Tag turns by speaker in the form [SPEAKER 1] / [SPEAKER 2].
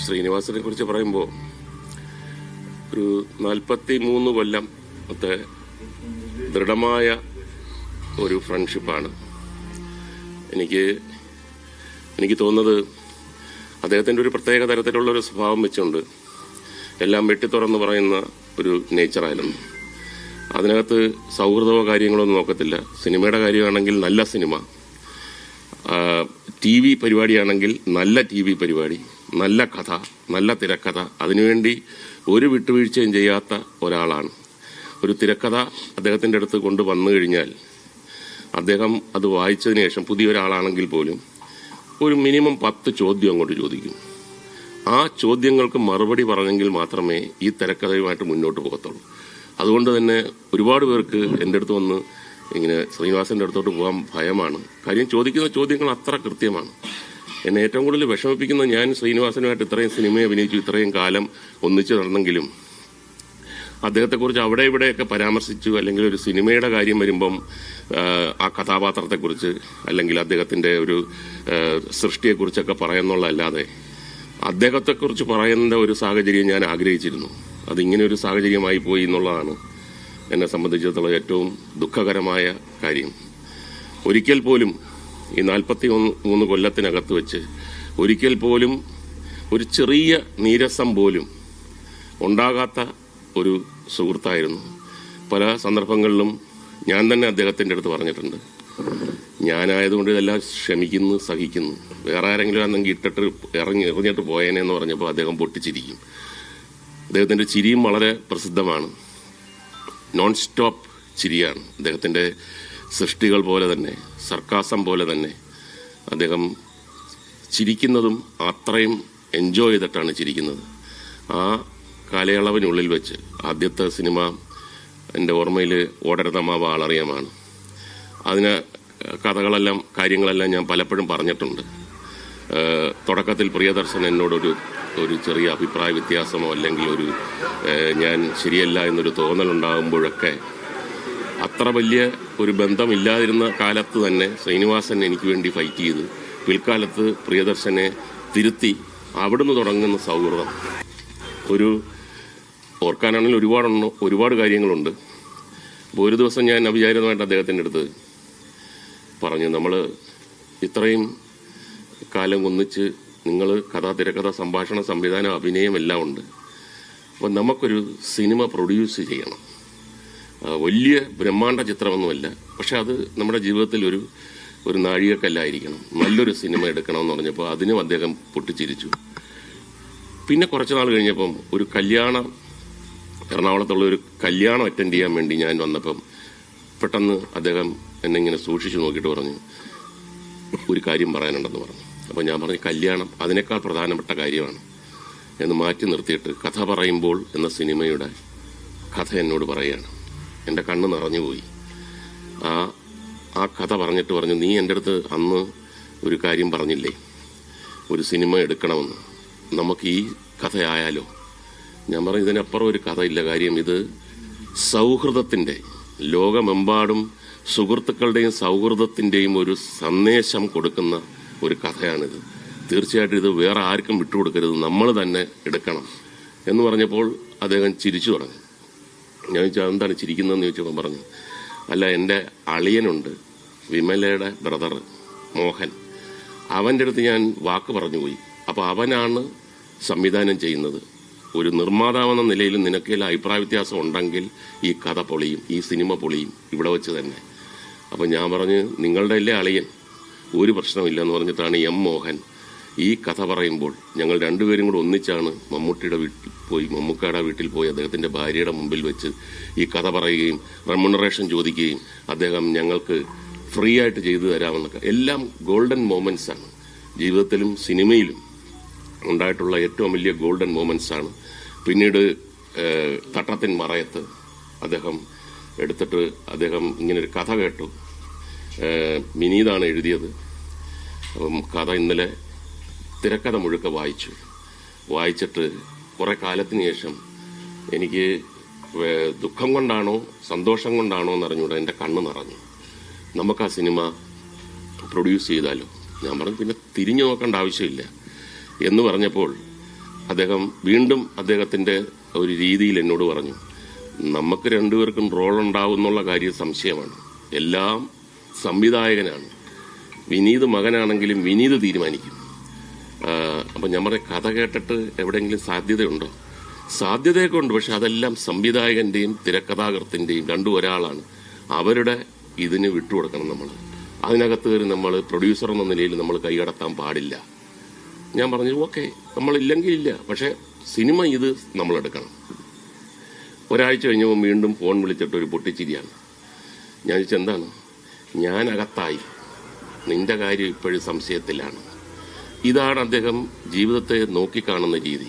[SPEAKER 1] ശ്രീനിവാസനെ കുറിച്ച് പറയുമ്പോൾ ഒരു 43 കൊല്ലത്തെ ദൃഢമായ ഒരു ഫ്രണ്ട്ഷിപ്പാണ്. എനിക്ക് തോന്നുന്നത് അദ്ദേഹത്തിൻ്റെ ഒരു പ്രത്യേക തരത്തിലുള്ള ഒരു സ്വഭാവം വെച്ചുകൊണ്ട് എല്ലാം വെട്ടിത്തുറന്ന് പറയുന്ന ഒരു നേച്ചറായിരുന്നു. അതിനകത്ത് സൗഹൃദമോ കാര്യങ്ങളോ ഒന്നും നോക്കത്തില്ല. സിനിമയുടെ കാര്യമാണെങ്കിൽ നല്ല സിനിമ, TV പരിപാടിയാണെങ്കിൽ നല്ല TV പരിപാടി, നല്ല കഥ, നല്ല തിരക്കഥ, അതിനുവേണ്ടി ഒരു വിട്ടുവീഴ്ചയും ചെയ്യാത്ത ഒരാളാണ്. ഒരു തിരക്കഥ അദ്ദേഹത്തിൻ്റെ അടുത്ത് കൊണ്ട് വന്നു കഴിഞ്ഞാൽ അദ്ദേഹം അത് വായിച്ചതിന് ശേഷം പുതിയൊരാളാണെങ്കിൽ പോലും ഒരു മിനിമം 10 ചോദ്യം അങ്ങോട്ട് ചോദിക്കും. ആ ചോദ്യങ്ങൾക്ക് മറുപടി പറഞ്ഞെങ്കിൽ മാത്രമേ ഈ തിരക്കഥയുമായിട്ട് മുന്നോട്ട് പോകത്തുള്ളൂ. അതുകൊണ്ട് തന്നെ ഒരുപാട് പേർക്ക് എൻ്റെ അടുത്ത് വന്ന് ഇങ്ങനെ ശ്രീനിവാസൻ്റെ അടുത്തോട്ട് പോകാൻ ഭയമാണ്. കാര്യം ചോദിക്കുന്ന ചോദ്യങ്ങൾ അത്ര കൃത്യമാണ്. എന്നെ ഏറ്റവും കൂടുതൽ വിഷമിപ്പിക്കുന്നത്, ഞാൻ ശ്രീനിവാസനുമായിട്ട് ഇത്രയും സിനിമയെ അഭിനയിച്ചു, ഇത്രയും കാലം ഒന്നിച്ച് നടന്നെങ്കിലും അദ്ദേഹത്തെക്കുറിച്ച് അവിടെ ഇവിടെയൊക്കെ പരാമർശിച്ചു, അല്ലെങ്കിൽ ഒരു സിനിമയുടെ കാര്യം വരുമ്പം ആ കഥാപാത്രത്തെക്കുറിച്ച് അല്ലെങ്കിൽ അദ്ദേഹത്തിൻ്റെ ഒരു സൃഷ്ടിയെക്കുറിച്ചൊക്കെ പറയുന്നുള്ളതല്ലാതെ അദ്ദേഹത്തെക്കുറിച്ച് പറയുന്ന ഒരു സാഹചര്യം ഞാൻ ആഗ്രഹിച്ചിരുന്നു. അതിങ്ങനെ ഒരു സാഹചര്യമായി പോയി എന്നുള്ളതാണ് എന്നെ സംബന്ധിച്ചിടത്തോളം ഏറ്റവും ദുഃഖകരമായ കാര്യം. ഒരിക്കൽ പോലും ഈ 43 കൊല്ലത്തിനകത്ത് വെച്ച് ഒരിക്കൽ പോലും ഒരു ചെറിയ നീരസം പോലും ഉണ്ടാകാത്ത ഒരു സുഹൃത്തായിരുന്നു. പല സന്ദർഭങ്ങളിലും ഞാൻ തന്നെ അദ്ദേഹത്തിൻ്റെ അടുത്ത് പറഞ്ഞിട്ടുണ്ട്, ഞാനായതുകൊണ്ട് ഇതെല്ലാം ക്ഷമിക്കുന്നു, സഹിക്കുന്നു, വേറെ ആരെങ്കിലും ആണെങ്കിൽ ഇട്ടിട്ട് എറിഞ്ഞിട്ട് പോയേനെന്ന് പറഞ്ഞപ്പോൾ അദ്ദേഹം പൊട്ടിച്ചിരിക്കും. അദ്ദേഹത്തിൻ്റെ ചിരിയും വളരെ പ്രസിദ്ധമാണ്, നോൺ സ്റ്റോപ്പ് ചിരിയാണ്. അദ്ദേഹത്തിൻ്റെ സൃഷ്ടികൾ പോലെ തന്നെ, സർക്കാസം പോലെ തന്നെ അദ്ദേഹം ചിരിക്കുന്നതും അത്രയും എൻജോയ് ചെയ്തിട്ടാണ് ചിരിക്കുന്നത്. ആ കാലയളവിനുള്ളിൽ വെച്ച് ആദ്യത്തെ സിനിമ എൻ്റെ ഓർമ്മയിൽ ഓടരുതമാവ ആളറിയാമാണ്. അതിന് കഥകളെല്ലാം കാര്യങ്ങളെല്ലാം ഞാൻ പലപ്പോഴും പറഞ്ഞിട്ടുണ്ട്. തുടക്കത്തിൽ പ്രിയദർശൻ എന്നോടൊരു ചെറിയ അഭിപ്രായ വ്യത്യാസമോ അല്ലെങ്കിൽ ഞാൻ ശരിയല്ല എന്നൊരു തോന്നലുണ്ടാകുമ്പോഴൊക്കെ അത്ര വലിയ ഒരു ബന്ധമില്ലാതിരുന്ന കാലത്ത് തന്നെ ശ്രീനിവാസൻ എനിക്ക് വേണ്ടി ഫൈറ്റ് ചെയ്ത് പിൽക്കാലത്ത് പ്രിയദർശനെ തിരുത്തി അവിടുന്ന് തുടങ്ങുന്ന സൗഹൃദം ഓർക്കാനാണെങ്കിൽ ഒരുപാട് കാര്യങ്ങളുണ്ട്. അപ്പോൾ ഒരു ദിവസം ഞാൻ അവിചാരിതമായിട്ട് അദ്ദേഹത്തിൻ്റെ അടുത്ത് പറഞ്ഞു, നമ്മൾ ഇത്രയും കാലം ഒന്നിച്ച് നിങ്ങൾ കഥ, തിരക്കഥ, സംഭാഷണ, സംവിധാനം, അഭിനയം എല്ലാം ഉണ്ട്. അപ്പോൾ നമുക്കൊരു സിനിമ പ്രൊഡ്യൂസ് ചെയ്യണം. വലിയ ബ്രഹ്മാണ്ഡ ചിത്രമൊന്നുമല്ല, പക്ഷെ അത് നമ്മുടെ ജീവിതത്തിൽ ഒരു നാഴികക്കല്ലായിരിക്കണം. നല്ലൊരു സിനിമ എടുക്കണമെന്ന് പറഞ്ഞപ്പോൾ അതിനും അദ്ദേഹം പൊട്ടിച്ചിരിച്ചു. പിന്നെ കുറച്ച് നാൾ കഴിഞ്ഞപ്പം ഒരു കല്യാണം, എറണാകുളത്തുള്ള ഒരു കല്യാണം അറ്റൻഡ് ചെയ്യാൻ വേണ്ടി ഞാൻ വന്നപ്പം പെട്ടെന്ന് അദ്ദേഹം എന്നെ ഇങ്ങനെ സൂക്ഷിച്ചു നോക്കിയിട്ട് പറഞ്ഞു, ഒരു കാര്യം പറയാനുണ്ടെന്ന് പറഞ്ഞു. അപ്പോൾ ഞാൻ പറഞ്ഞു, കല്യാണം അതിനേക്കാൾ പ്രധാനപ്പെട്ട കാര്യമാണ് എന്ന് മാറ്റി നിർത്തിയിട്ട് കഥ പറയുമ്പോൾ എന്ന സിനിമയുടെ കഥ എന്നോട് പറയുകയാണ്. എൻ്റെ കണ്ണ് നിറഞ്ഞുപോയി. ആ കഥ പറഞ്ഞിട്ട് പറഞ്ഞു, നീ എൻ്റെ അടുത്ത് അന്ന് ഒരു കാര്യം പറഞ്ഞില്ലേ, ഒരു സിനിമ എടുക്കണമെന്ന്, നമുക്ക് ഈ കഥയായാലോ? ഞാൻ പറഞ്ഞു, ഇതിനപ്പുറം ഒരു കഥയില്ല. കാര്യം ഇത് സൗഹൃദത്തിൻ്റെ, ലോകമെമ്പാടും സുഹൃത്തുക്കളുടെയും സൗഹൃദത്തിൻ്റെയും ഒരു സന്ദേശം കൊടുക്കുന്ന ഒരു കഥയാണിത്. തീർച്ചയായിട്ടും ഇത് വേറെ ആർക്കും വിട്ടുകൊടുക്കരുത്, നമ്മൾ തന്നെ എടുക്കണം എന്ന് പറഞ്ഞപ്പോൾ അദ്ദേഹം ചിരിച്ചു തുടങ്ങി. ഞാൻ ചോദിച്ചാൽ എന്താണ് ചിരിക്കുന്നതെന്ന് ചോദിച്ചപ്പോൾ പറഞ്ഞു, അല്ല, എൻ്റെ അളിയനുണ്ട്, വിമലയുടെ ബ്രദർ മോഹൻ, അവൻ്റെ അടുത്ത് ഞാൻ വാക്ക് പറഞ്ഞു പോയി. അപ്പോൾ അവനാണ് സംവിധാനം ചെയ്യുന്നത്. ഒരു നിർമ്മാതാവെന്ന നിലയിൽ നിനക്കെല്ലാം അഭിപ്രായ വ്യത്യാസം ഉണ്ടെങ്കിൽ ഈ കഥ പൊളിയും, ഈ സിനിമ പൊളിയും ഇവിടെ വെച്ച് തന്നെ. അപ്പം ഞാൻ പറഞ്ഞ്, നിങ്ങളുടെ അല്ലേ അളിയൻ, ഒരു പ്രശ്നമില്ലെന്ന് പറഞ്ഞിട്ടാണ് മോഹൻ ഈ കഥ പറയുമ്പോൾ ഞങ്ങൾ രണ്ടുപേരും കൂടെ ഒന്നിച്ചാണ് മമ്മൂക്കയുടെ വീട്ടിൽ പോയി അദ്ദേഹത്തിൻ്റെ ഭാര്യയുടെ മുമ്പിൽ വെച്ച് ഈ കഥ പറയുകയും റെമ്യൂണറേഷൻ ചോദിക്കുകയും അദ്ദേഹം ഞങ്ങൾക്ക് ഫ്രീ ആയിട്ട് ചെയ്തു തരാമെന്നൊക്കെ. എല്ലാം ഗോൾഡൻ മൊമെന്റ്സ് ആണ്. ജീവിതത്തിലും സിനിമയിലും ഉണ്ടായിട്ടുള്ള ഏറ്റവും വലിയ ഗോൾഡൻ മൊമെന്റ്സ് ആണ്. പിന്നീട് തട്ടത്തിൻ മറയത്ത് അദ്ദേഹം എടുത്തിട്ട് അദ്ദേഹം ഇങ്ങനൊരു കഥ കേട്ടു. വിനീതാണ് എഴുതിയത്. അപ്പം കഥ ഇന്നലെ തിരക്കഥ മുഴുക്ക വായിച്ചിട്ട് കുറെ കാലത്തിന് ശേഷം എനിക്ക് ദുഃഖം കൊണ്ടാണോ സന്തോഷം കൊണ്ടാണോ എന്നറിഞ്ഞൂടെ എൻ്റെ കണ്ണ് നിറഞ്ഞു. നമുക്ക് ആ സിനിമ പ്രൊഡ്യൂസ് ചെയ്താലോ? ഞാൻ പറഞ്ഞു, പിന്നെ തിരിഞ്ഞു നോക്കേണ്ട ആവശ്യമില്ല എന്ന് പറഞ്ഞപ്പോൾ അദ്ദേഹം വീണ്ടും അദ്ദേഹത്തിൻ്റെ ഒരു രീതിയിൽ എന്നോട് പറഞ്ഞു, നമുക്ക് രണ്ടുപേർക്കും റോൾ ഉണ്ടാവും എന്നുള്ള കാര്യം സംശയമാണ്. എല്ലാം സംവിധായകനാണ്. വിനീത് മകനാണെങ്കിലും വിനീത് തീരുമാനിക്കും. അപ്പം ഞാൻ പറഞ്ഞ കഥ കേട്ടിട്ട് എവിടെയെങ്കിലും സാധ്യതയുണ്ടോ? സാധ്യതയൊക്കെ ഉണ്ട്, പക്ഷെ അതെല്ലാം സംവിധായകന്റെയും തിരക്കഥാകൃത്തിന്റെയും രണ്ടും ഒരാളാണ്. അവരുടെ ഇതിന് വിട്ടുകൊടുക്കണം. നമ്മൾ അതിനകത്ത് കയറി നമ്മൾ പ്രൊഡ്യൂസർ എന്ന നിലയിൽ നമ്മൾ കൈകടത്താൻ പാടില്ല. ഞാൻ പറഞ്ഞു ഓക്കെ, നമ്മളില്ലെങ്കിൽ ഇല്ല, പക്ഷെ സിനിമ ഇത് നമ്മളെടുക്കണം. ഒരാഴ്ച കഴിഞ്ഞപ്പോൾ വീണ്ടും ഫോൺ വിളിച്ചിട്ട് ഒരു പൊട്ടിച്ചിരിയാണ്. ഞാൻ ചോദിച്ചു എന്താണ്? ഞാൻ അകത്തായി, നിന്റെ കാര്യം ഇപ്പോഴും സംശയത്തിലാണ്. ഇതാണ് അദ്ദേഹം ജീവിതത്തെ നോക്കിക്കാണുന്ന രീതി.